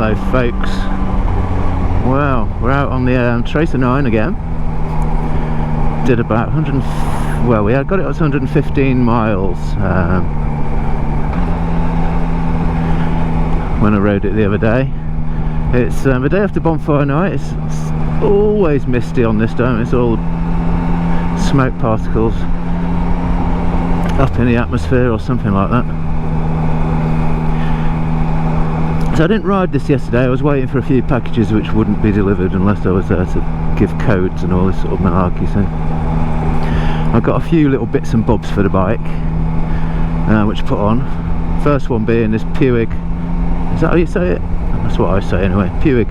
Hello folks. Well, we're out on the Tracer9 again. Did about 100, well, we had got it up to 115 miles when I rode it the other day. It's the day after bonfire night. It's always misty on this dome. It's all smoke particles up in the atmosphere or something like that. So I didn't ride this yesterday. I was waiting for a few packages which wouldn't be delivered unless I was there to give codes and all this sort of malarkey. So I got a few little bits and bobs for the bike, which I put on. First one being this Puig. Is that how you say it? That's what I say anyway. Puig.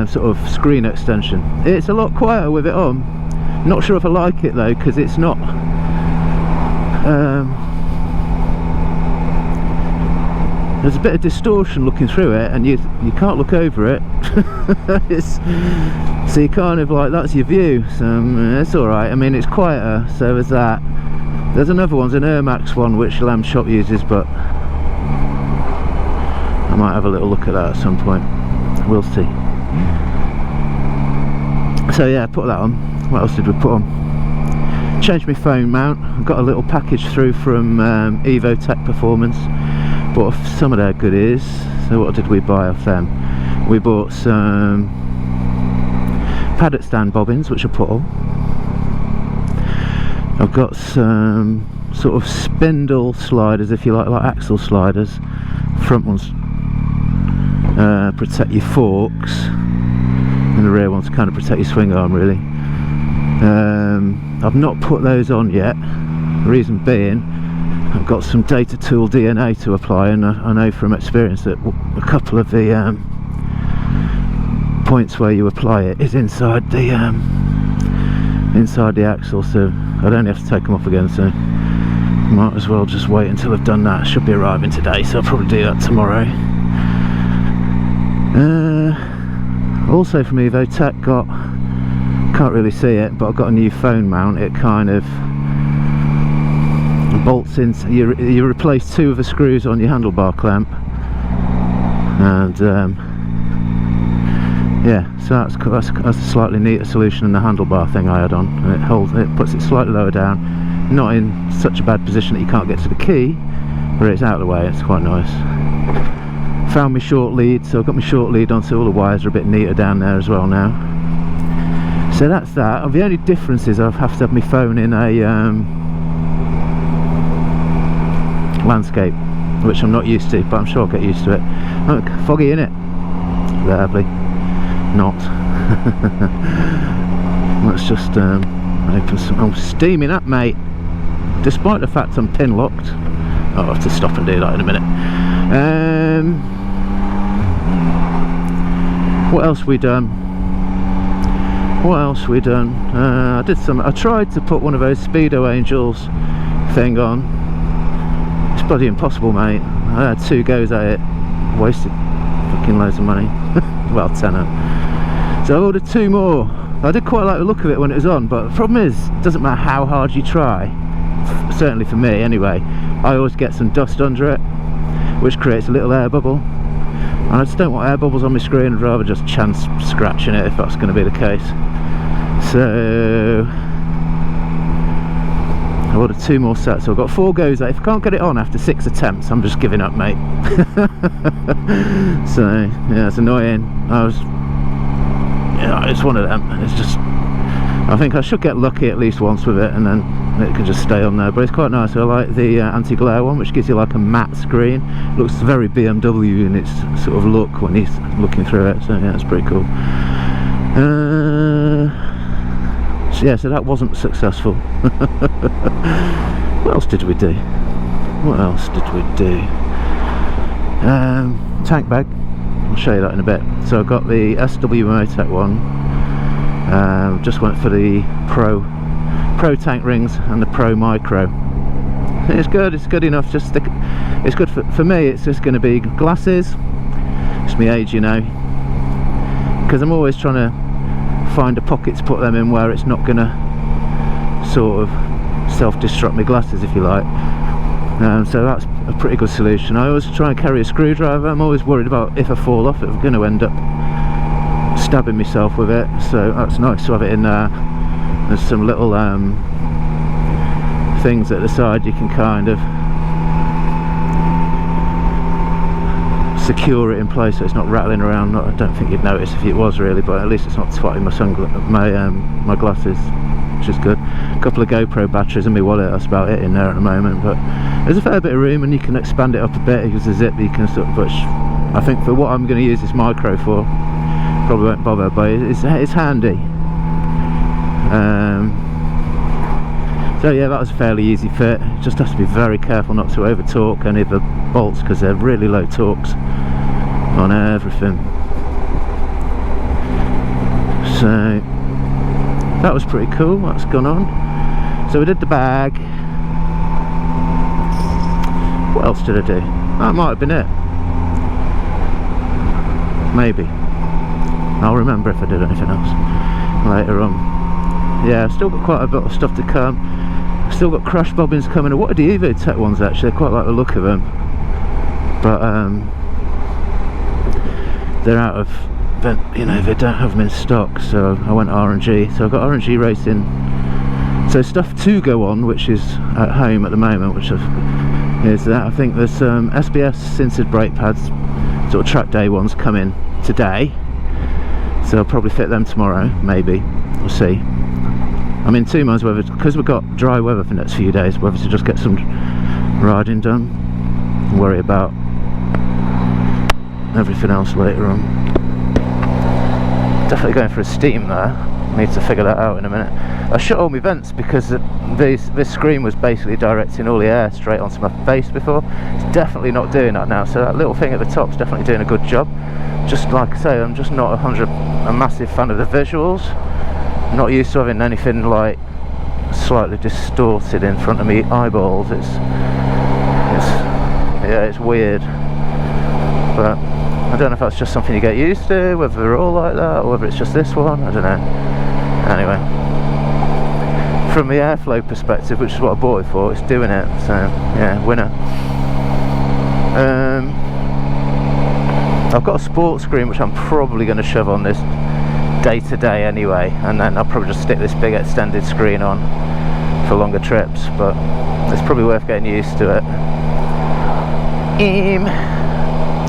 Sort of screen extension. It's a lot quieter with it on. Not sure if I like it though, because it's not. There's a bit of distortion looking through it, and you can't look over it. So you kind of like, that's your view. So it's all right. I mean, it's quieter. So there's that. There's another one, an Ermax one, which Lamb Shop uses, but I might have a little look at that at some point. We'll see. So yeah, put that on. What else did we put on? Changed my phone mount. I got a little package through from Evo Tech Performance. Bought some of their goodies. So what did we buy off them? We bought some paddock stand bobbins, which I put on. I've got some sort of spindle sliders, if you like axle sliders. Front ones protect your forks, and the rear ones kind of protect your swing arm, really. I've not put those on yet. The reason being, I've got some data tool DNA to apply, and I know from experience that a couple of the points where you apply it is inside the axle, so I'd only have to take them off again. So might as well just wait until I've done that. Should be arriving today, so I'll probably do that tomorrow. Also from Evo Tech, can't really see it, but I've got a new phone mount. It kind of bolts into, you replace two of the screws on your handlebar clamp, and yeah, so that's a slightly neater solution than the handlebar thing I had on, and it puts it slightly lower down, not in such a bad position that you can't get to the key, but it's out of the way. It's quite nice. Found my short lead, so I've got my short lead on, so all the wires are a bit neater down there as well now. So that's that. The only difference is I have to have my phone in a landscape, which I'm not used to, but I'm sure I'll get used to it. Look, foggy innit? Lovely. Not. Let's just open some. I'm steaming up, mate. Despite the fact I'm pin locked. I'll have to stop and do that in a minute. What else we done? I tried to put one of those Speedo Angels thing on. It's bloody impossible, mate. I had 2 goes at it, wasted fucking loads of money. Well, tenner. So I ordered 2 more. I did quite like the look of it when it was on, but the problem is, it doesn't matter how hard you try, certainly for me anyway, I always get some dust under it, which creates a little air bubble, and I just don't want air bubbles on my screen. I'd rather just chance scratching it if that's going to be the case. So I ordered 2 more sets, so I've got 4 goes at it. If I can't get it on after 6 attempts, I'm just giving up, mate. So yeah, it's annoying. It's one of them. It's just, I think I should get lucky at least once with it, and then it can just stay on there. But it's quite nice. I like the anti-glare one, which gives you like a matte screen. It looks very BMW in its sort of look when he's looking through it. So yeah, it's pretty cool. So yeah, so that wasn't successful. What else did we do? Tank bag. I'll show you that in a bit. So I've got the SW Motec one. Just went for the Pro tank rings and the Pro Micro. It's good. It's good enough. It's good for me. It's just going to be glasses. It's my age, you know. Because I'm always trying to find a pocket to put them in where it's not going to sort of self-destruct my glasses, if you like. So a pretty good solution. I always try and carry a screwdriver. I'm always worried about if I fall off it, I'm going to end up stabbing myself with it, so that's nice to have it in there. There's some little things at the side you can kind of secure it in place so it's not rattling around. I don't think you'd notice if it was really, but at least it's not twatting my glasses, which is good. A couple of GoPro batteries and my wallet, that's about it in there at the moment, but there's a fair bit of room and you can expand it up a bit. Because the zip you can sort of, but I think for what I'm going to use this micro for, probably won't bother, but it's handy. So yeah, that was a fairly easy fit. Just has to be very careful not to over torque any of the bolts because they're really low torques on everything. So that was pretty cool. That's gone on. So we did the bag. What else did I do? That might have been it. Maybe. I'll remember if I did anything else later on. Yeah, I've still got quite a bit of stuff to come. I've still got crash bobbins coming. I wanted the EvoTech ones actually. I quite like the look of them, but they're out of, you know, they don't have them in stock. So I went RNG. So I've got RNG racing. So stuff to go on, which is at home at the moment, which is that I think there's some SBS sintered brake pads, sort of track day ones coming today. So I'll probably fit them tomorrow, maybe. We'll see. I'm in 2 months whether, because we've got dry weather for the next few days, whether to just get some riding done and worry about everything else later on. Definitely going for a steam there. Need to figure that out in a minute. I shut all my vents because this screen was basically directing all the air straight onto my face before. It's definitely not doing that now, so that little thing at the top's definitely doing a good job. Just like I say, I'm just not a massive fan of the visuals. Not used to having anything like slightly distorted in front of me eyeballs. It's weird, but I don't know if that's just something you get used to, whether they're all like that or whether it's just this one, I don't know. Anyway, from the airflow perspective, which is what I bought it for, it's doing it, so yeah, winner. I've got a sports screen which I'm probably going to shove on this day to day anyway, and then I'll probably just stick this big extended screen on for longer trips, but it's probably worth getting used to it.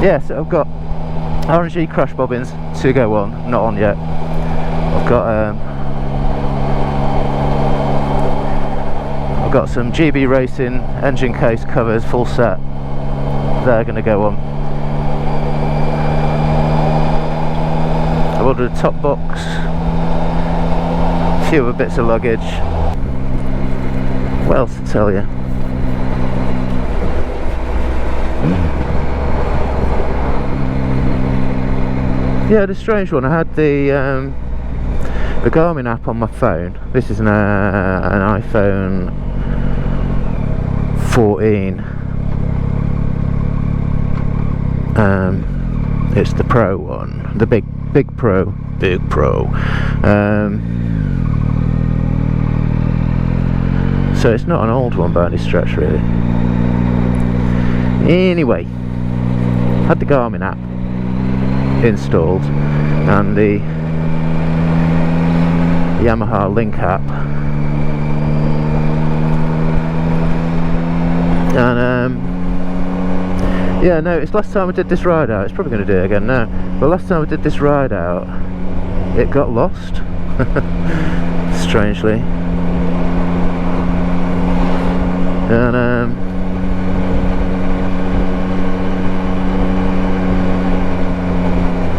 Yeah, so I've got RNG crash bobbins to go on, not on yet. I've got some GB Racing engine case covers, full set. They're going to go on. I've ordered a top box, a few other bits of luggage. What else to tell you? Yeah, the strange one. I had the Garmin app on my phone. This is an iPhone 14. It's the Pro one, the big Pro. So it's not an old one by any stretch, really. Anyway, had the Garmin app installed and the Yamaha Link app, and yeah, no, it's last time I did this ride out, it's probably going to do it again now, but last time I did this ride out it got lost strangely, and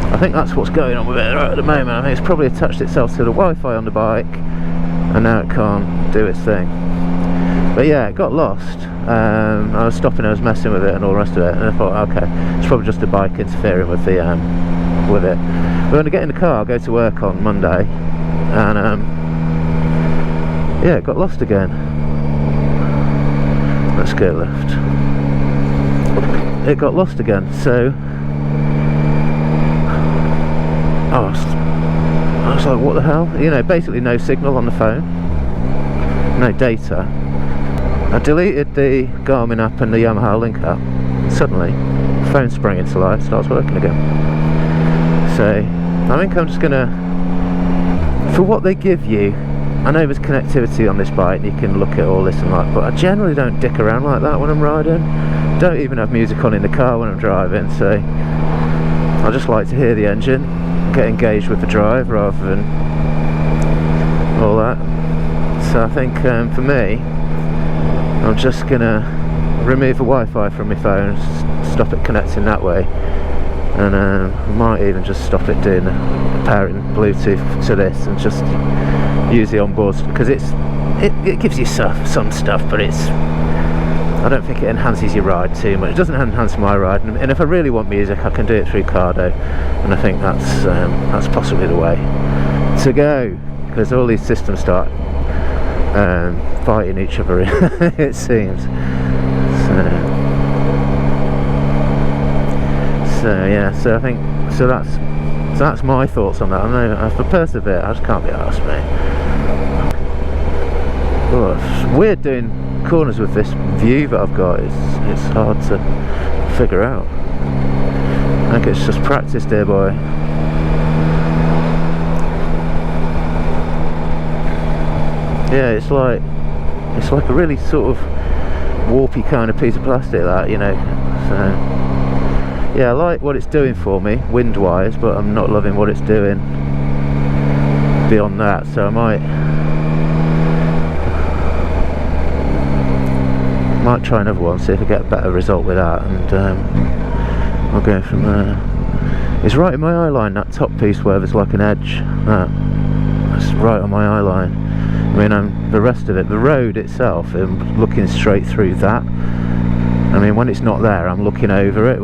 I think that's what's going on with it right at the moment. I think it's probably attached itself to the Wi-Fi on the bike and now it can't do its thing. But yeah, it got lost. I was stopping, I was messing with it and all the rest of it, and I thought, okay, it's probably just the bike interfering with the with it. But when I get in the car, I'll go to work on Monday, and yeah, it got lost again. Let's go left. It got lost again, so I was like, what the hell? You know, basically no signal on the phone, no data. I deleted the Garmin app and the Yamaha Link app. Suddenly, the phone sprang into life, starts working again. So, I think I'm just gonna, for what they give you, I know there's connectivity on this bike, you can look at all this and that, but I generally don't dick around like that when I'm riding. Don't even have music on in the car when I'm driving, so I just like to hear the engine, get engaged with the drive rather than all that. So I think for me, I'm just gonna remove the Wi-Fi from my phone, stop it connecting that way, and I might even just stop it doing pairing Bluetooth to this and just use the onboard, because it gives you some stuff, but I don't think it enhances your ride too much. It doesn't enhance my ride, and if I really want music, I can do it through Cardo, and I think that's possibly the way to go, because all these systems start fighting each other, it seems. So yeah, so I think that's my thoughts on that. I know if I persevere, I just can't be arsed, mate. Oh, it's weird doing corners with this view that I've got. It's hard to figure out. I think it's just practice, dear boy. Yeah, it's like a really sort of warpy kind of piece of plastic, that, you know. So yeah, I like what it's doing for me wind wise, but I'm not loving what it's doing beyond that, so I might try another one, see if I get a better result with that, and I'll go from there. It's right in my eye line, that top piece where there's like an edge. That's right on my eye line. I mean, the rest of it, the road itself, I'm looking straight through that. I mean, when it's not there, I'm looking over it,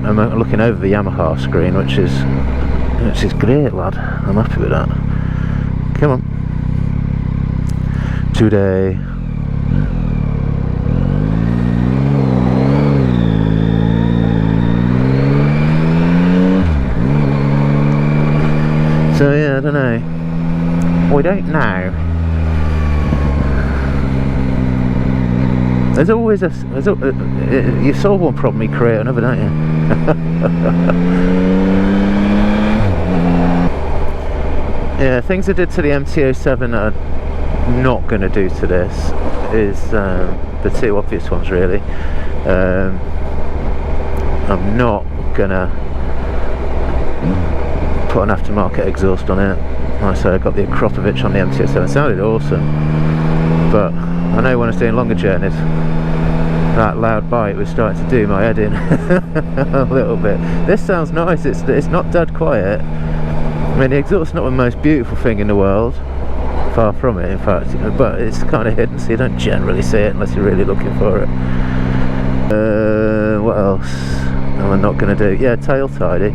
I'm looking over the Yamaha screen, which is great, lad. I'm happy with that. Come on. Today. So yeah, I don't know. We don't know. There's always you solve one problem, you create another, don't you? Yeah, things I did to the MT-07 that I'm not going to do to this is the two obvious ones, really. I'm not going to put an aftermarket exhaust on it. Like I say, I got the Akropovich on the MT-07, it sounded awesome, but I know when I was doing longer journeys, that loud bite was starting to do my head in a little bit. This sounds nice, it's not dead quiet. I mean, the exhaust's not the most beautiful thing in the world, far from it in fact, but it's kind of hidden, so you don't generally see it unless you're really looking for it. What else am I not going to do? Yeah, tail tidy.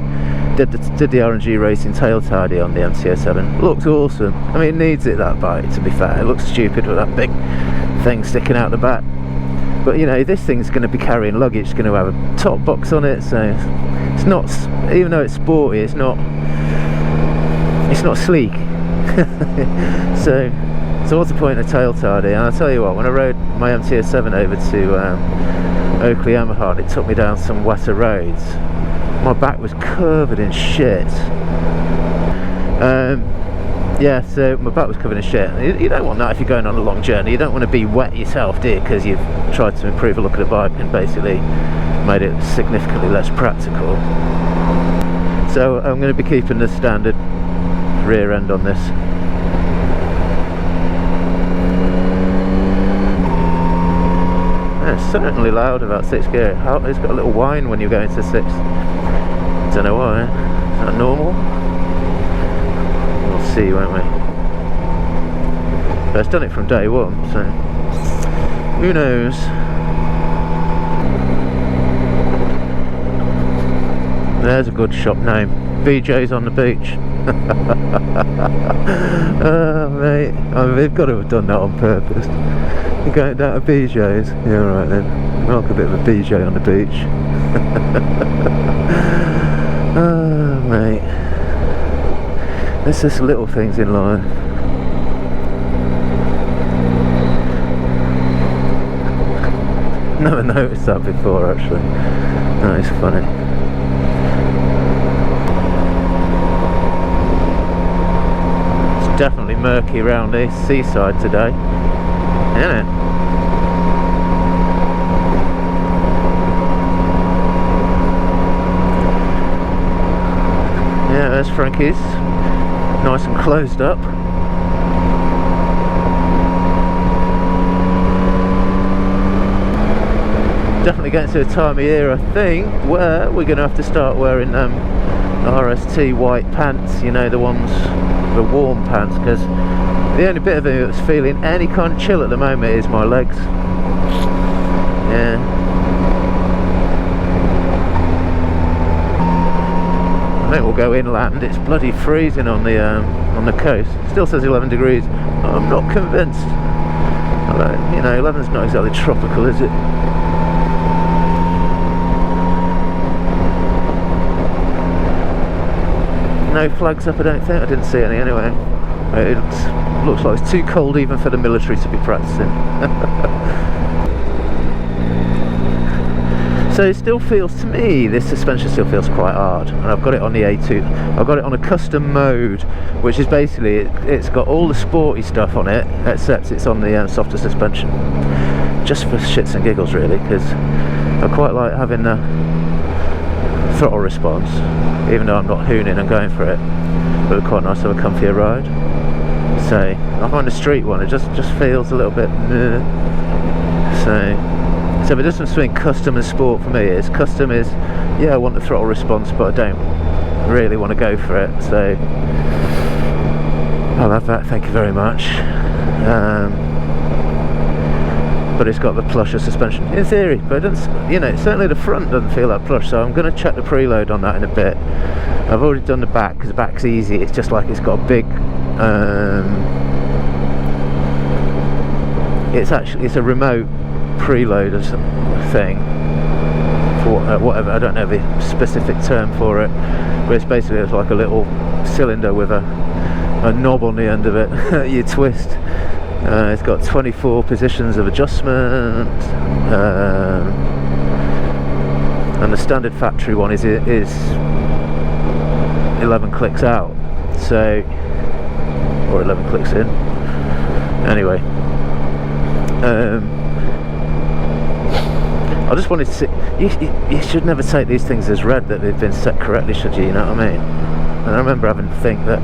Did the R&G Racing tail tidy on the MT-07. Looks awesome. I mean, it needs it, that bike, to be fair. It looks stupid with that big thing sticking out the back. But you know, this thing's going to be carrying luggage. It's going to have a top box on it, so it's not, even though it's sporty, it's not sleek. so what's the point of tail tidy? And I'll tell you what, when I rode my MT-07 over to Oakley Yamaha, it took me down some wetter roads. My back was covered in shit. Yeah, so my back was covered in shit. You don't want that if you're going on a long journey. You don't want to be wet yourself, do you? Because you've tried to improve the look of the bike and basically made it significantly less practical. So I'm going to be keeping the standard rear end on this. Yeah, it's certainly loud about 6 gear. It's got a little whine when you go into 6. Don't know why. Is that normal? We'll see, won't we? But it's done it from day one, so who knows? There's a good shop name. BJ's on the beach. Oh mate, I mean, they've got to have done that on purpose. You're going down to BJ's? Yeah, right then. I'll like a bit of a BJ on the beach. Oh mate, there's just little things in life. Never noticed that before actually. That is funny. It's definitely murky around the seaside today, isn't it? Yeah, there's Frankie's, nice and closed up. Definitely getting to a time of year, I think, where we're going to have to start wearing RST white pants, you know, the ones, the warm pants, because the only bit of it that's feeling any kind of chill at the moment is my legs. Yeah. I think we'll go inland. It's bloody freezing on the coast. Still says 11 degrees. I'm not convinced. Although, you know, 11's not exactly tropical, is it? No flags up, I don't think. I didn't see any anyway. It looks like it's too cold even for the military to be practicing. So it still feels, to me, this suspension still feels quite hard, and I've got it on the A2. I've got it on a custom mode, which is basically, it's got all the sporty stuff on it, except it's on the softer suspension. Just for shits and giggles really, because I quite like having the throttle response, even though I'm not hooning and going for it. But it's quite nice to have a comfier ride. So I find the street one, it just feels a little bit So the difference between custom and sport for me is, custom is, yeah, I want the throttle response, but I don't really want to go for it, so I'll have that, thank you very much. But it's got the plusher suspension in theory, but it doesn't, you know, certainly the front doesn't feel that plush, so I'm going to check the preload on that in a bit. I've already done the back, because the back's easy. It's just like it's got a big it's a remote preload or thing for whatever, I don't know the specific term for it, but it's basically like a little cylinder with a knob on the end of it. You twist. It's got 24 positions of adjustment, and the standard factory one is 11 clicks out, so, or 11 clicks in. Anyway, I just wanted to see, you should never take these things as read that they've been set correctly, should you? You know what I mean? And I remember having to think that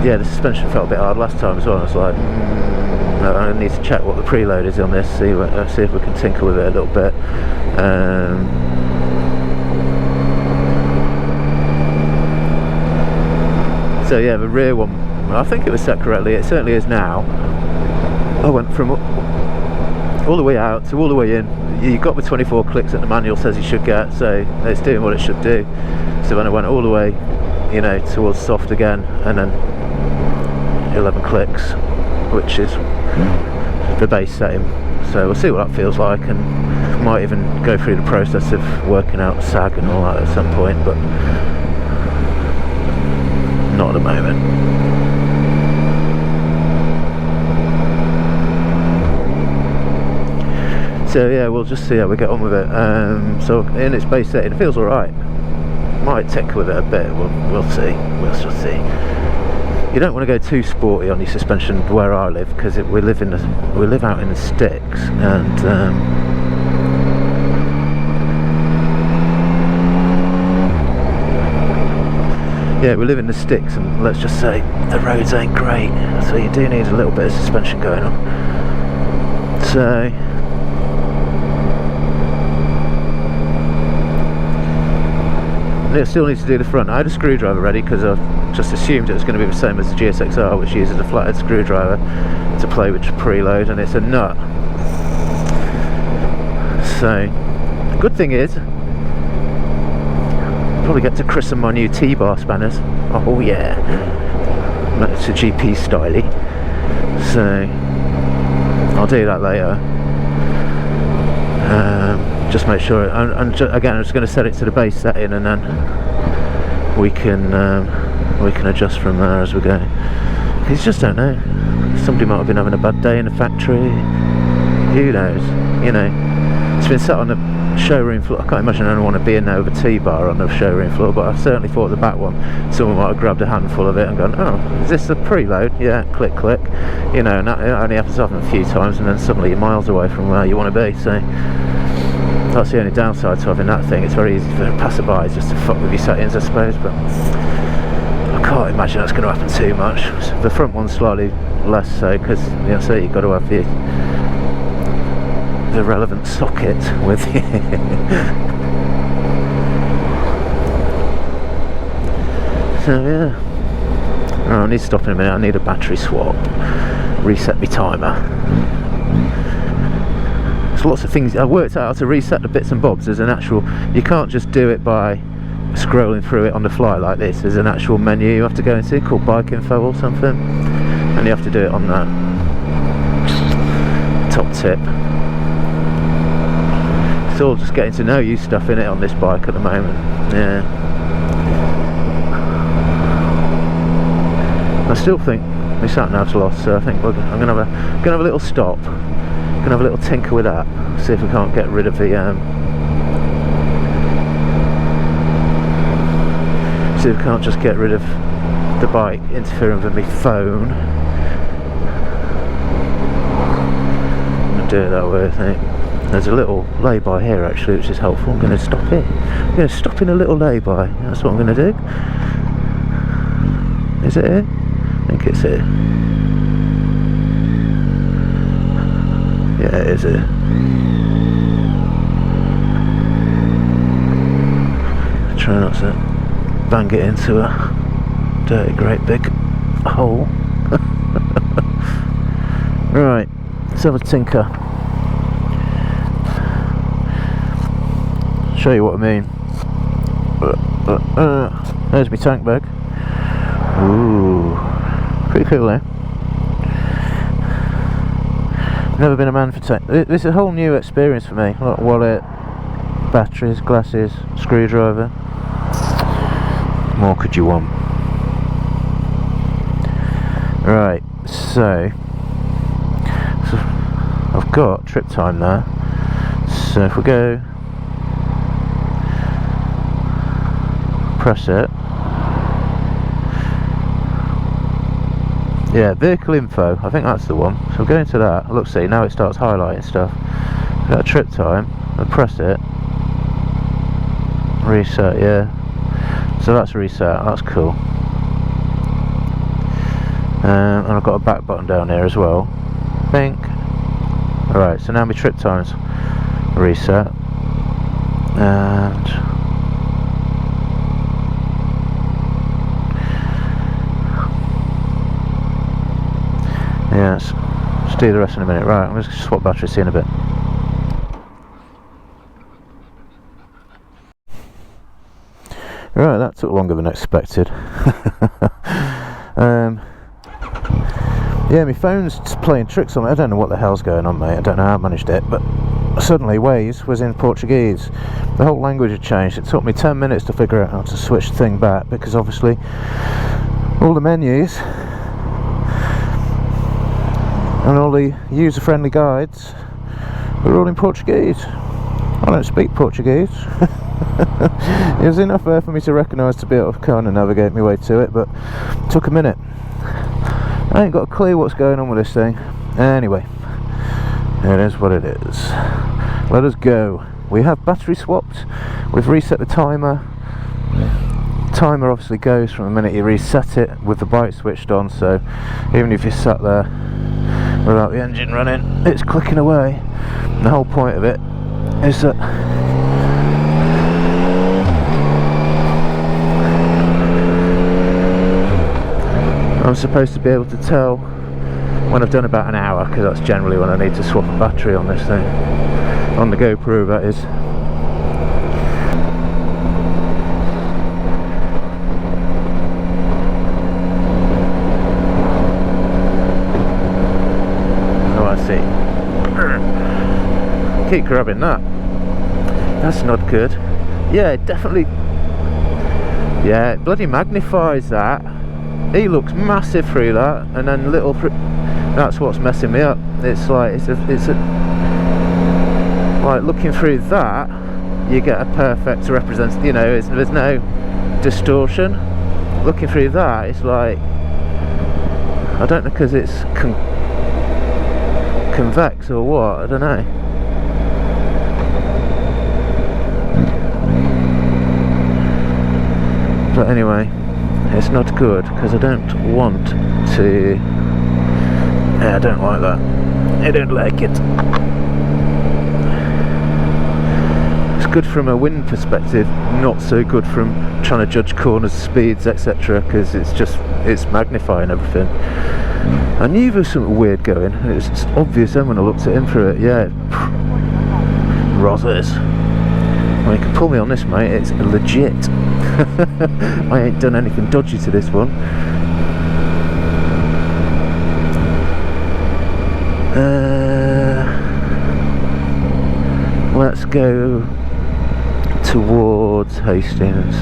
yeah, the suspension felt a bit hard last time as well. I was like, no, I need to check what the preload is on this, see if we can tinker with it a little bit. So yeah, the rear one, I think it was set correctly. It certainly is now. I went from all the way out to all the way in. You got the 24 clicks that the manual says you should get, so it's doing what it should do. So when I went all the way, you know, towards soft again, and then 11 clicks, which is the base setting. So we'll see what that feels like, and might even go through the process of working out sag and all that at some point, but not at the moment. So yeah, we'll just see how we get on with it. So in its base setting, it feels alright. Might tinker with it a bit. We'll see. We'll just see. You don't want to go too sporty on your suspension where I live, because we live out in the sticks, and yeah, we live in the sticks, and let's just say the roads ain't great, so you do need a little bit of suspension going on. So I still need to do the front. I had a screwdriver ready because I've just assumed it was going to be the same as the GSXR, which uses a flathead screwdriver to play with the preload, and it's a nut. So the good thing is probably get to christen my new T-bar spanners. Oh yeah, that's a GP styly, so I'll do that later. Just make sure, again I'm just going to set it to the base setting, and then we can we can adjust from there as we go. You just don't know. Somebody might have been having a bad day in the factory. Who knows? You know, it's been sat on the showroom floor. I can't imagine anyone want to be in there with a tea-bar on the showroom floor, but I certainly thought the back one, someone might have grabbed a handful of it and gone, oh, is this a preload? Yeah, click, click. You know, and that only happens often a few times, and then suddenly you're miles away from where you want to be. So that's the only downside to having that thing. It's very easy for passerbys just to fuck with your settings, I suppose, but I can't imagine that's going to happen too much. The front one's slightly less so, because you know, so you've got to have the relevant socket with you. So yeah, oh, I need to stop in a minute. I need a battery swap, reset my timer. There's lots of things I worked out how to reset the bits and bobs. There's an actual, you can't just do it by scrolling through it on the fly like this. There's an actual menu you have to go into called bike info or something, and you have to do it on that top tip. It's all just getting to know you stuff in it on this bike at the moment. Yeah, I still think my sat nav's lost, so I think I'm gonna have a little stop, gonna have a little tinker with that, see if we can't get rid of the see if we can't just get rid of the bike interfering with my phone. I'm gonna do it that way, I think. There's a little lay-by here actually, which is helpful. I'm going to stop here. I'm going to stop in a little lay-by. That's what I'm going to do. Is it here? I think it's here. Yeah, it is here. Try not to bang it into a dirty great big hole. Right, let's have a tinker. Show you what I mean. There's my tank bag. Ooh, pretty cool there. Never been a man for tank. This is a whole new experience for me. Like wallet, batteries, glasses, screwdriver. What more could you want? Right, so I've got trip time there. So if we go, press it. Yeah, vehicle info, I think that's the one. So we'll go into that. Look, see, now it starts highlighting stuff. Got trip time, I press it. Reset, yeah. So that's reset, that's cool. And I've got a back button down here as well. Think. Alright, so now my trip time's reset. And yeah, let's do the rest in a minute. Right, I'm going to swap batteries, see you in a bit. Right, that took longer than expected. Yeah, my phone's playing tricks on me. I don't know what the hell's going on, mate. I don't know how I managed it, but suddenly Waze was in Portuguese. The whole language had changed. It took me 10 minutes to figure out how to switch the thing back, because obviously all the menus and all the user-friendly guides were all in Portuguese. I don't speak Portuguese. It was enough there for me to recognise to be able to kind of navigate my way to it, but it took a minute. I ain't got a clue what's going on with this thing. Anyway, it is what it is. Let us go. We have battery swapped. We've reset the timer. Timer obviously goes from the minute you reset it with the bike switched on, so even if you're sat there without the engine running, it's clicking away. And the whole point of it is that I'm supposed to be able to tell when I've done about an hour, because that's generally when I need to swap a battery on this thing, on the GoPro that is. Oh, I see. Keep grabbing that. That's not good. Yeah, definitely Yeah, it bloody magnifies that. He looks massive through that, and then little. That's what's messing me up. It's like it's a like looking through that, you get a perfect representation. You know, there's no distortion. Looking through that, it's like, I don't know, because it's convex or what. I don't know. But anyway, it's not good because I don't want to. Yeah, I don't like that. I don't like it. It's good from a wind perspective, not so good from trying to judge corners, speeds, etc. Because it's magnifying everything. I knew there was something weird going. It was just obvious then when I looked at him through it. Yeah, Rozzers. Well, you can pull me on this, mate. It's legit. I ain't done anything dodgy to this one. Let's go towards Hastings.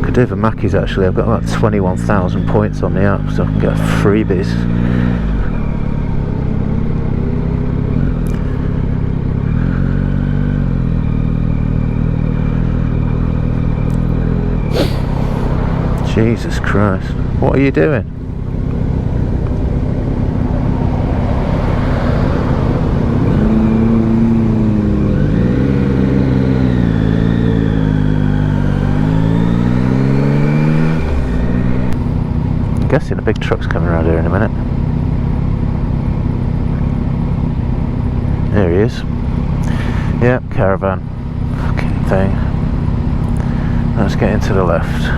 Could do the Mackies actually. I've got about 21,000 points on the app, so I can get freebies. Jesus Christ, what are you doing? I'm guessing a big truck's coming around here in a minute. There he is. Yep, caravan. Fucking thing. Let's get into the left.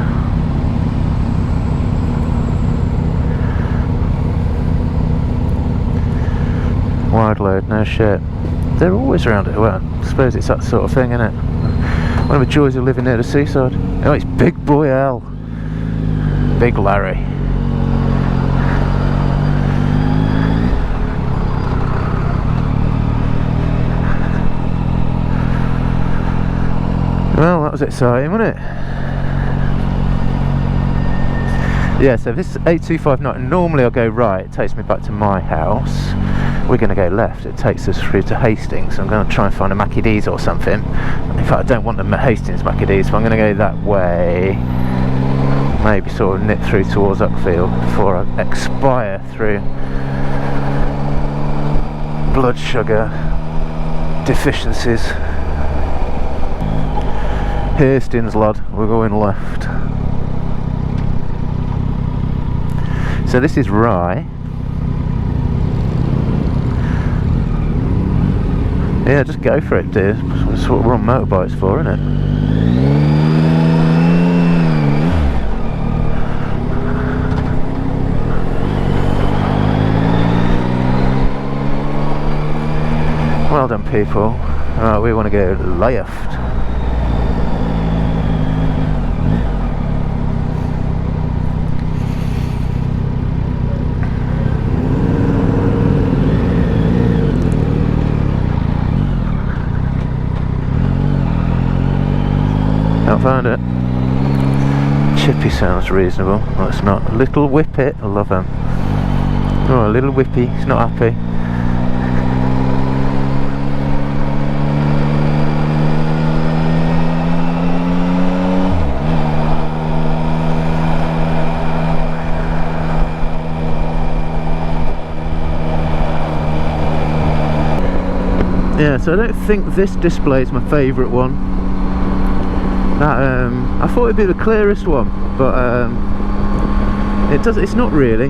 Wide load, no shit. They're always around it. Well, I suppose it's that sort of thing, isn't it? One of the joys of living near the seaside. Oh, it's Big Boy L. Big Larry. Well, that was exciting, wasn't it? Yeah, so this is 8259. Normally I'll go right, it takes me back to my house. We're going to go left, it takes us through to Hastings. I'm going to try and find a Mackie D's or something. In fact, I don't want the Hastings Mackie D's, so I'm going to go that way. Maybe sort of nip through towards Uckfield before I expire through blood sugar deficiencies. Hastings, lad, we're going left. So this is Rye. Yeah, just go for it, dear. That's what we're on motorbikes for, isn't it? Well done, people. Right, we want to go left. Found it. Chippy sounds reasonable. Well, it's not. Little Whippet, I love him. Oh, a little whippy, he's not happy. Yeah, so I don't think this display is my favourite one. I thought it'd be the clearest one, but it's not really.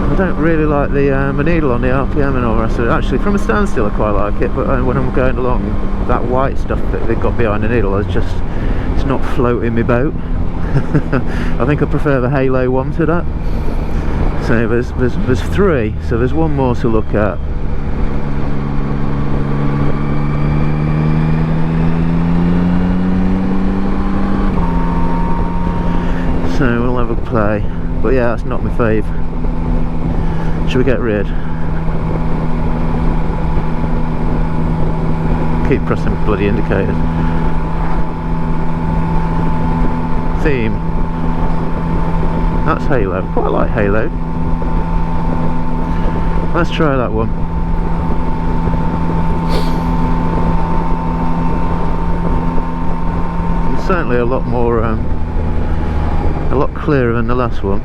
I don't really like the needle on the RPM and all the rest of it. Actually, from a standstill I quite like it, but when I'm going along, that white stuff that they've got behind the needle it's not floating my boat. I think I prefer the Halo one to that. So there's three, so there's one more to look at. So we'll have a play, but yeah, that's not my fave. Should we get rid? keep pressing bloody indicators. Theme. That's Halo. Quite like Halo. Let's try that one. It's certainly a lot more, a lot clearer than the last one.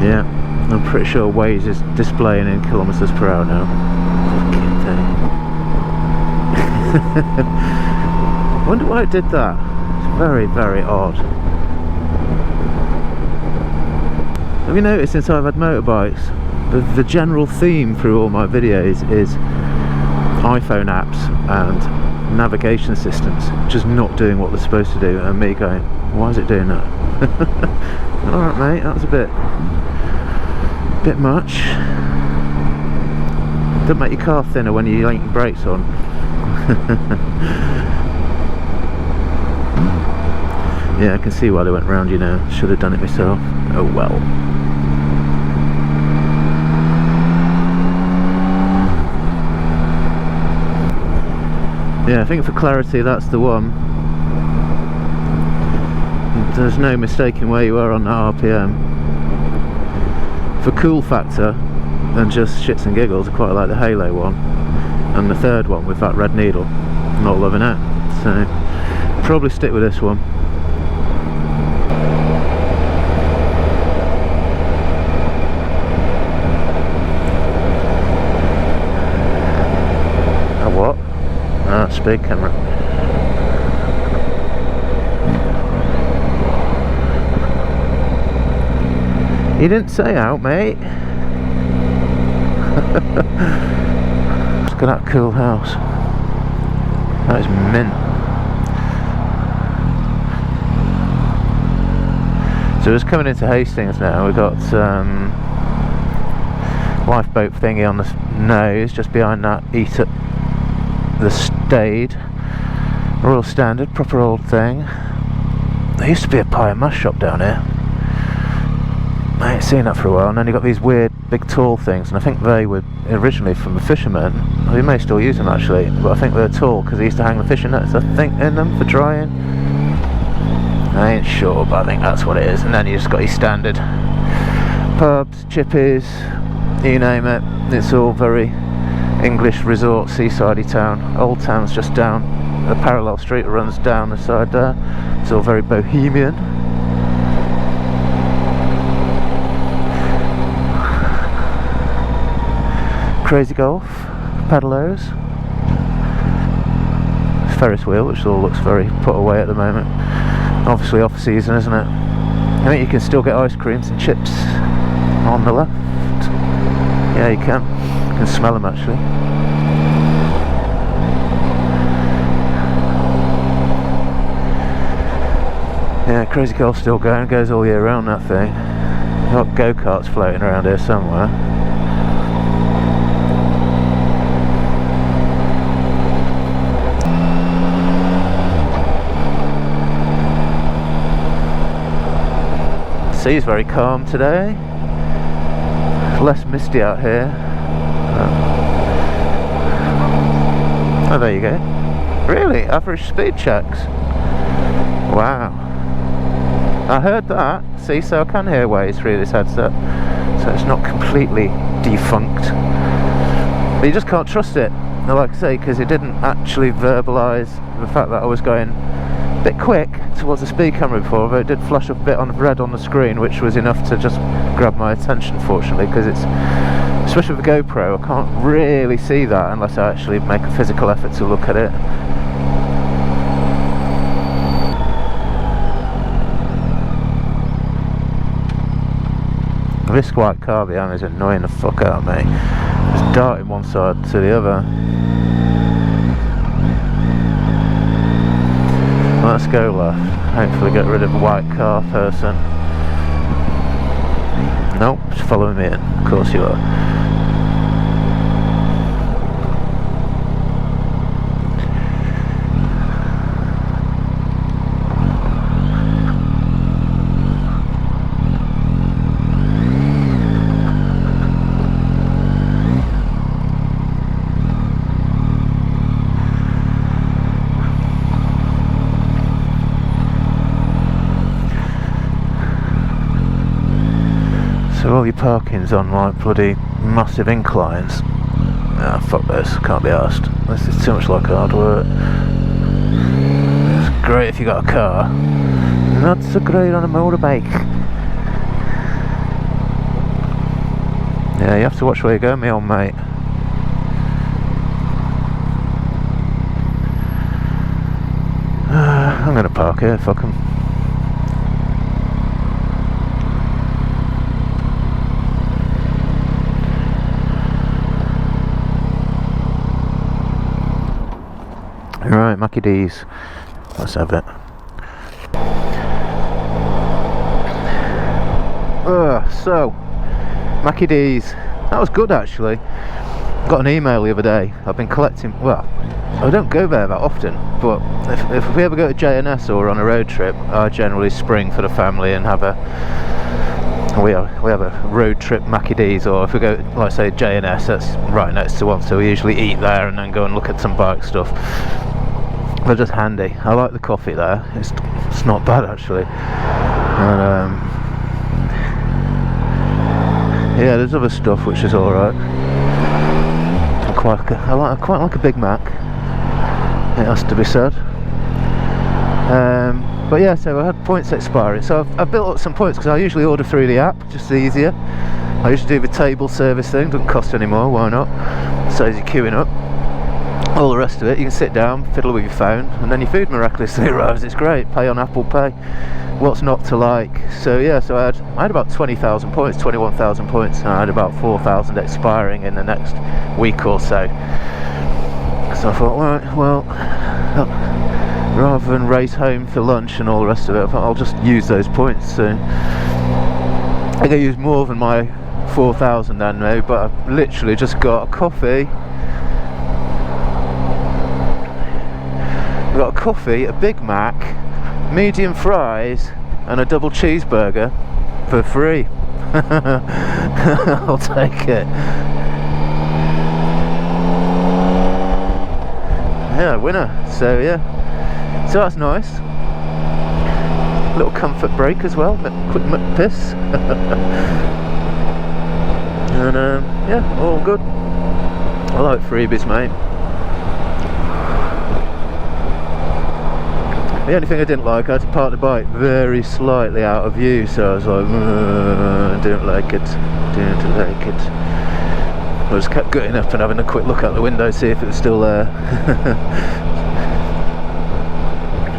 Yeah, I'm pretty sure Waze is displaying in kilometres per hour now. I wonder why it did that. It's very, very odd. Have you noticed since I've had motorbikes, the general theme through all my videos is iPhone apps and navigation systems just not doing what they're supposed to do, and me going, why is it doing that? Alright mate, that was a bit much. Don't make your car thinner when you ain't your brakes on. Yeah, I can see why they went round you now. Should have done it myself. Oh well. Yeah, I think for clarity that's the one. There's no mistaking where you are on the RPM. For cool factor and just shits and giggles, I quite like the Halo one, and the third one with that red needle. I'm not loving it, so probably stick with this one. A what? Ah, speed camera. You didn't say out, mate. Look at that cool house. That is mint. So we're just coming into Hastings now. We've got lifeboat thingy on the nose, just behind that eat at the Stade. Royal Standard, proper old thing. There used to be a pie and mash shop down here. I ain't seen that for a while. And then you got these weird big tall things, and I think they were originally from the fishermen. We may still use them actually, but I think they're tall because they used to hang the fishing nets, I think, in them for drying. I ain't sure, but I think that's what it is. And then you just got your standard pubs, chippies, you name it. It's all very English resort, seasidey town. Old Town's just down a parallel street that runs down the side there. It's all very bohemian. Crazy Golf, Pedalos, Ferris wheel, which all looks very put away at the moment. Obviously off season, isn't it? I think you can still get ice creams and chips on the left. Yeah, you can. You can smell them actually. Yeah, Crazy Golf's still going, goes all year round, that thing. Got go-karts floating around here somewhere. The sea's very calm today. Less misty out here. Oh, there you go. Really? Average speed checks? Wow. I heard that. See, so I can hear Waze through this headset. So it's not completely defunct. But you just can't trust it. Like I say, because it didn't actually verbalise the fact that I was going a bit quick towards the speed camera before, but it did flash up a bit on red on the screen, which was enough to just grab my attention, fortunately, because it's, especially with the GoPro, I can't really see that unless I actually make a physical effort to look at it. This white car behind me is annoying the fuck out of me. It's darting one side to the other. Let's go left. Hopefully get rid of a white car person. Nope, just following me in. Of course you are. So all your parking's on like bloody massive inclines. Ah, fuck this, can't be arsed. This is too much like hard work. It's great if you got a car. Not so great on a motorbike. Yeah, you have to watch where you go, me old mate. I'm gonna park here, fuck 'em. Right, Mackie D's. Let's have it. So, Mackie D's. That was good actually. Got an email the other day. I've been collecting, well, I don't go there that often, but if we ever go to JNS or on a road trip, I generally spring for the family and have a we have a road trip Mackie D's, or if we go, like say JNS, that's right next to one, so we usually eat there and then go and look at some bike stuff. They're just handy. I like the coffee there. It's not bad actually. And yeah, there's other stuff which is alright. I quite like a Big Mac. It has to be said. But yeah, so I had points expiring, so I've built up some points because I usually order through the app, just easier. I usually do the table service thing, doesn't cost any more, why not? Saves you queuing up. All the rest of it, you can sit down, fiddle with your phone, and then your food miraculously arrives. It's great. Pay on Apple Pay. What's not to like? So yeah, so I had about 20,000 points, 21,000 points, and I had about 4,000 expiring in the next week or so. So I thought, well, rather than race home for lunch and all the rest of it, I thought I'll just use those points. So I think I used more than my 4,000 then, though, but I've literally just got a coffee. I've got a coffee, a Big Mac, medium fries, and a double cheeseburger for free. I'll take it. Yeah, winner. So yeah, so that's nice. Little comfort break as well. Quick piss. And yeah, all good. I like freebies, mate. The only thing I didn't like, I had to park the bike very slightly out of view, so I was like, don't like it. I just kept getting up and having a quick look out the window, see if it was still there.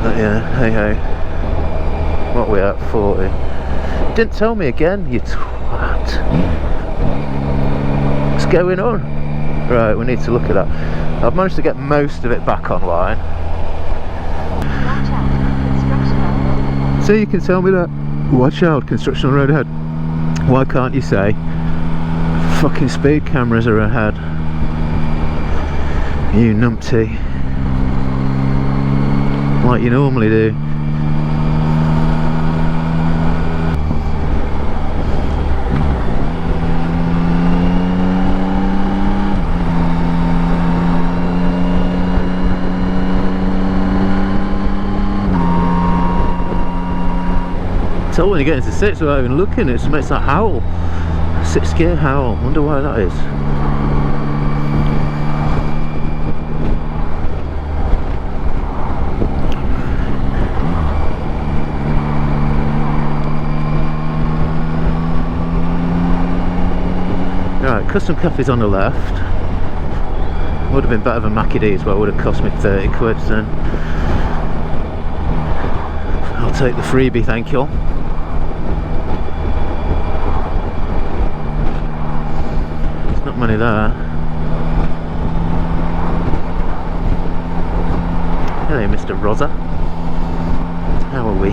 But yeah, hey ho. What are we at, 40? Didn't tell me again, you twat. What's going on? Right, we need to look at that. I've managed to get most of it back online. So you can tell me that. Watch out, construction on the road ahead. Why can't you say fucking speed cameras are ahead? You numpty. Like you normally do. So when you get into 6 without even looking, it makes that howl. 6th gear howl. Wonder why that is. Right, Custom Cafe's on the left. Would have been better than Mackie D's, but it would have cost me 30 quid then. I'll take the freebie, thank you. Not many there. Hello, Mr. Rosa. How are we?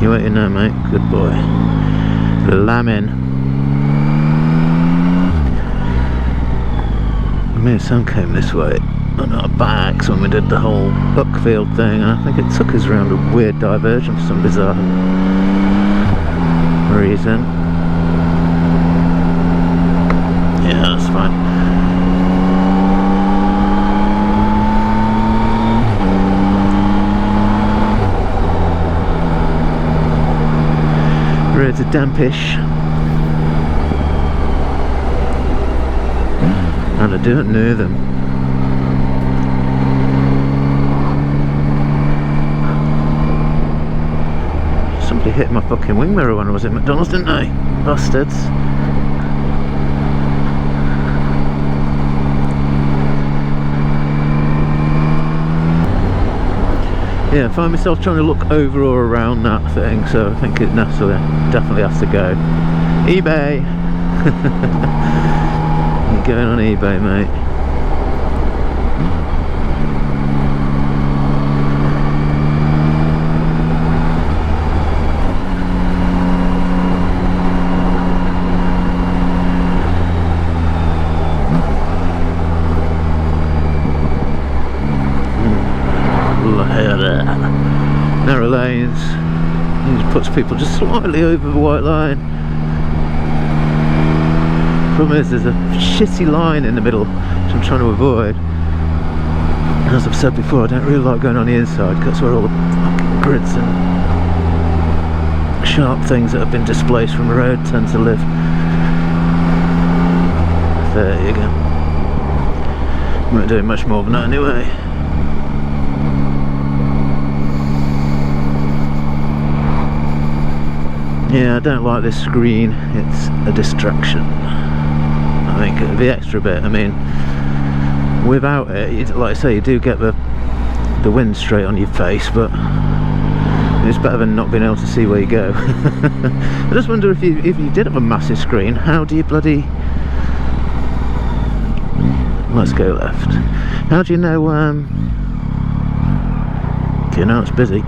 You waiting there, mate? Good boy. Lambing. Me and Sam came this way on our backs when we did the whole Buckfield thing, and I think it took us around a weird diversion for some bizarre reason. Yeah, that's fine. Roads are dampish. And I don't know them. Somebody hit my fucking wing mirror when I was at McDonald's, didn't they? Bastards. Yeah, I find myself trying to look over or around that thing, so I think it definitely has to go. eBay! You're going on eBay, mate. Narrow lanes. It just puts people just slightly over the white line. Problem is, there's a shitty line in the middle which I'm trying to avoid. As I've said before, I don't really like going on the inside because that's where all the fucking grids and sharp things that have been displaced from the road tend to live. There you go. I'm not doing much more than that anyway. Yeah, I don't like this screen, it's a distraction. I think the extra bit, I mean, without it, like I say, you do get the wind straight on your face, but it's better than not being able to see where you go. I just wonder if you did have a massive screen, how do you bloody... Let's go left. How do you know, okay, now it's busy.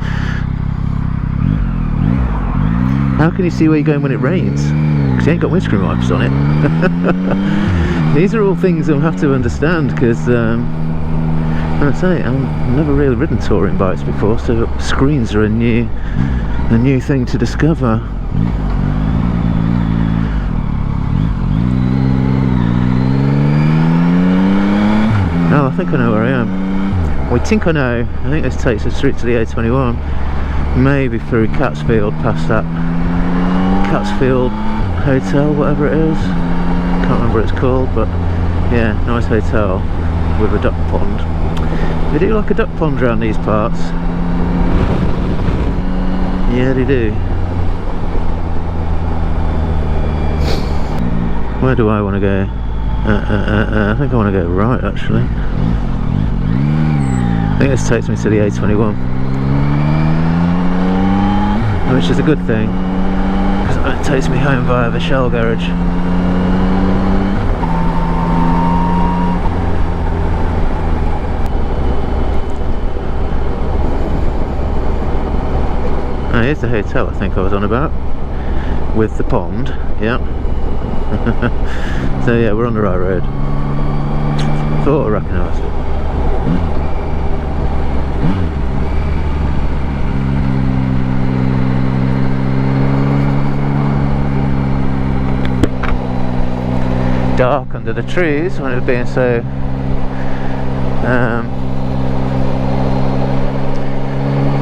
How can you see where you're going when it rains? Because you ain't got windscreen wipers on it. These are all things I'll have to understand, because I'd say I've never really ridden touring bikes before, so screens are a new thing to discover. Oh, I think I know where I am. I think I know. I think this takes us straight to the A21. Maybe through Catsfield, past that Catsfield Hotel, whatever it is. Can't remember what it's called, but yeah, nice hotel with a duck pond. They do like a duck pond around these parts. Yeah, they do. Where do I want to go? I think I want to go right, actually. I think this takes me to the A21. Which is a good thing, because it takes me home via the Shell garage. Oh, here's the hotel I think I was on about, with the pond, yeah. So yeah, we're on the right road. Thought I recognised it. Dark under the trees when it was being so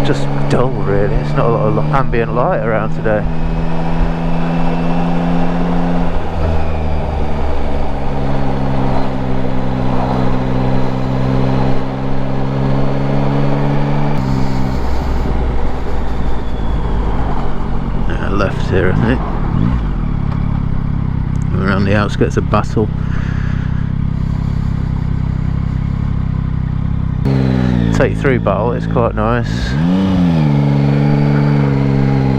just dull, really. It's not a lot of ambient light around today. Left here, I think. Around the outskirts of Bexhill. Take you through Battle, it's quite nice.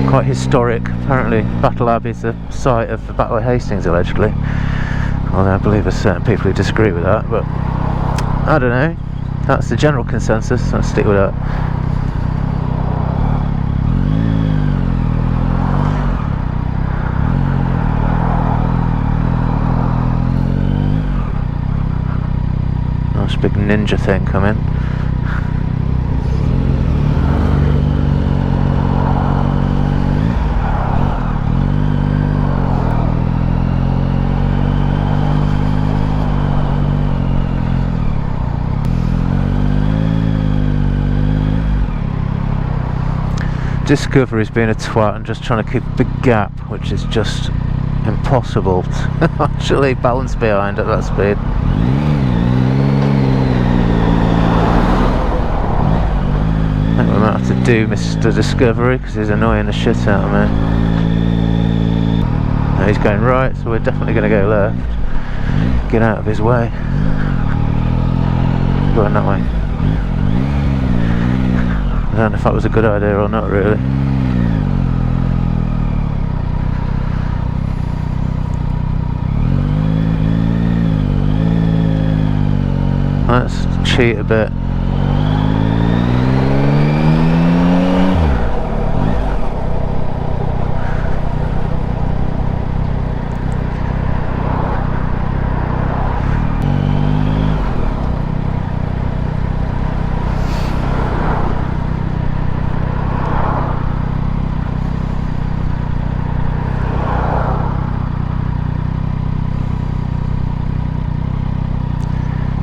Quite historic. Apparently Battle Abbey is the site of the Battle of Hastings, allegedly. Although I believe there's certain people who disagree with that, but I don't know. That's the general consensus, so I'll stick with that. Big ninja thing coming. Discovery's being a twat and just trying to keep the gap, which is just impossible to actually balance behind at that speed. I think we might have to do Mr. Discovery because he's annoying the shit out of me. Now he's going right, so we're definitely going to go left. Get out of his way. Going that way. I don't know if that was a good idea or not, really. Let's cheat a bit.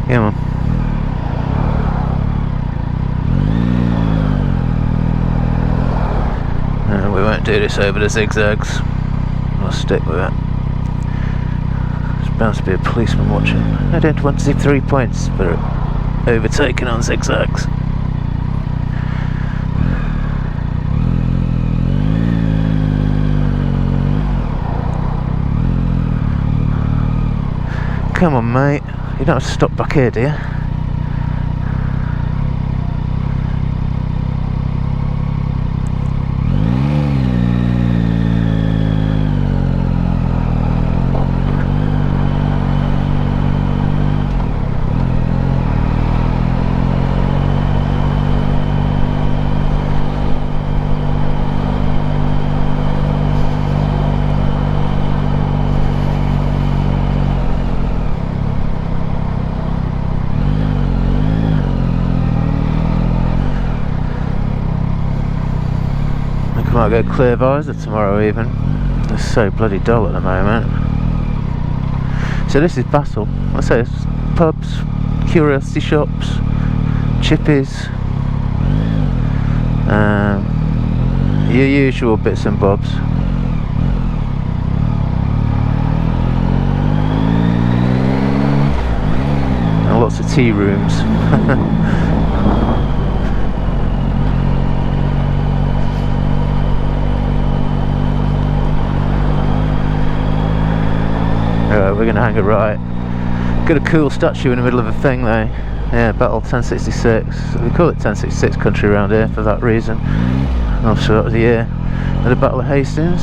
Come on. No, we won't do this over the zigzags. I'll stick with it. There's bound to be a policeman watching. I don't want to see 3 points for overtaking on zigzags. Come on, mate. You don't have to stop back here, do you? Might go clear visor tomorrow even. It's so bloody dull at the moment. So this is Bexhill. I say it's pubs, curiosity shops, chippies, your usual bits and bobs. And lots of tea rooms. We're going to hang a right. Got a cool statue in the middle of a thing though. Yeah, Battle 1066. We call it 1066 country around here for that reason. I'm sure that was the year of the Battle of Hastings.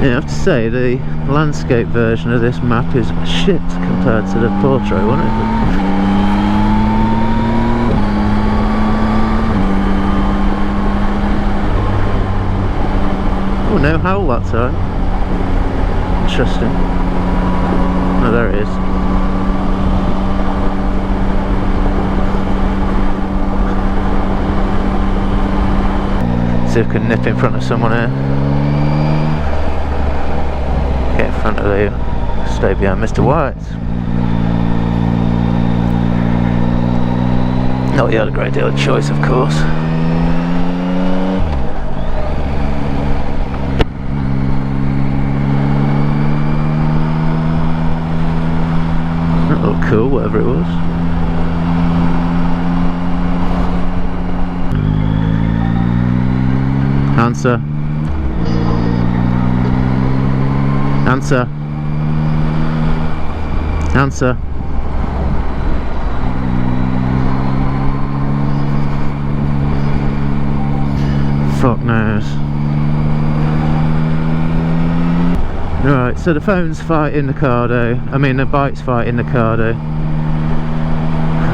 Yeah, I have to say the landscape version of this map is shit compared to the portrait one, isn't it? Oh, no howl that time. Interesting. Oh, there it is. See if we can nip in front of someone here. Get in front of the... stay behind Mr. White. Not he had a great deal of choice, of course. That looked cool, whatever it was. Answer. Answer. Answer. Fuck knows. Right, so the phone's fighting the cardo. I mean the bike's fighting the cardo.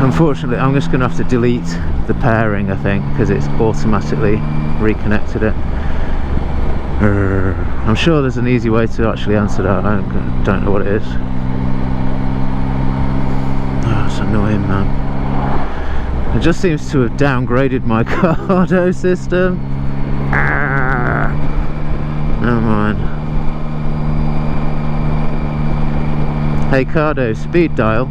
Unfortunately I'm just going to have to delete the pairing, I think, because it's automatically reconnected it. I'm sure there's an easy way to actually answer that. I don't know what it is. Oh, it's annoying, man. It just seems to have downgraded my cardo system. Never mind. Hey cardo, speed dial.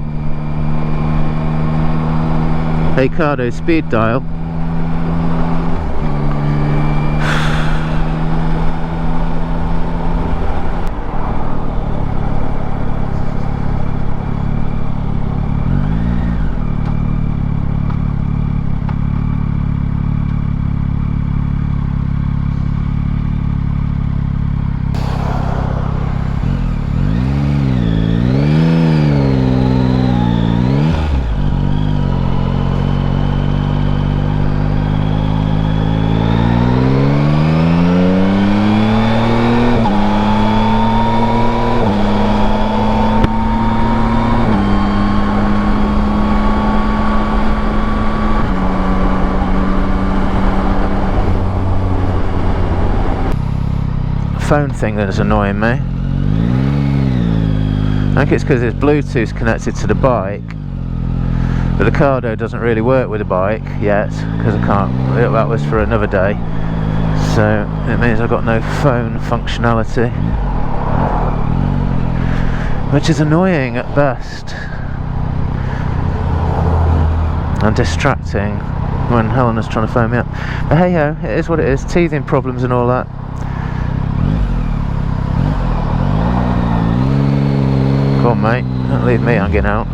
Acado speed dial. Phone thing that is annoying me. I think it's because it's Bluetooth connected to the bike, but the Cardo doesn't really work with the bike yet because I can't. That was for another day, so it means I've got no phone functionality, which is annoying at best and distracting when Helena's trying to phone me up. But hey ho, it is what it is. Teething problems and all that. Come on mate, don't leave me hanging out.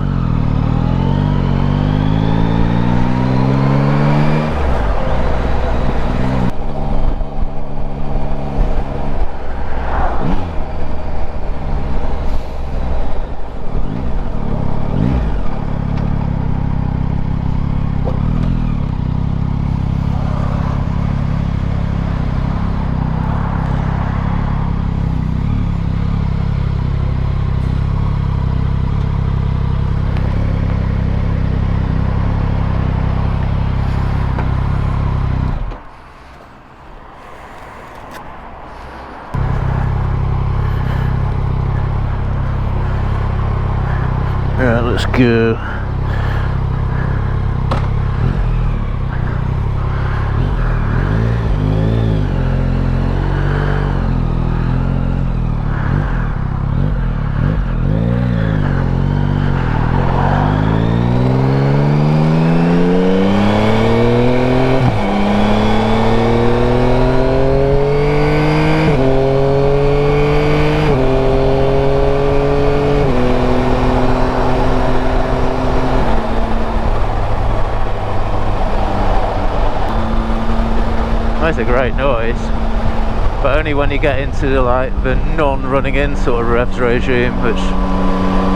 Right, let's go. It's a great noise, but only when you get into the non-running in sort of revs regime, which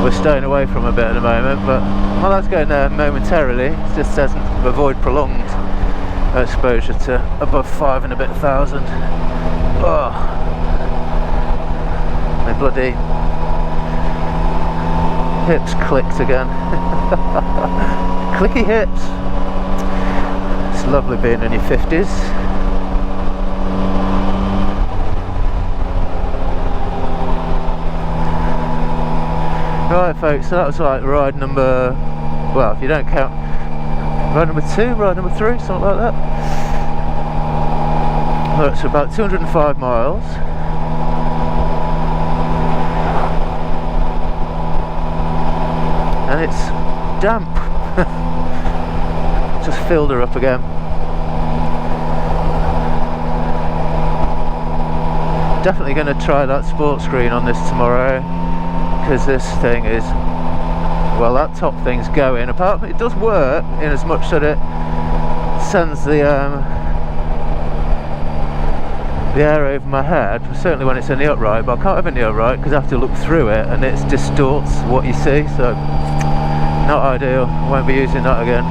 we're staying away from a bit at the moment. But well, that's going there momentarily. It just says avoid prolonged exposure to above 5 and a bit thousand. Oh, my bloody hips clicked again. Clicky hips. It's lovely being in your 50s. Right folks, so that was like ride number, well if you don't count ride number 2, ride number 3, something like that. Well, it's about 205 miles. And it's damp. Just filled her up again. Definitely going to try that sport screen on this tomorrow, because this thing is, well, that top thing's going. Apart from it does work in as much that it sends the air over my head, certainly when it's in the upright, but I can't have it in the upright because I have to look through it and it distorts what you see, so not ideal. Won't be using that again.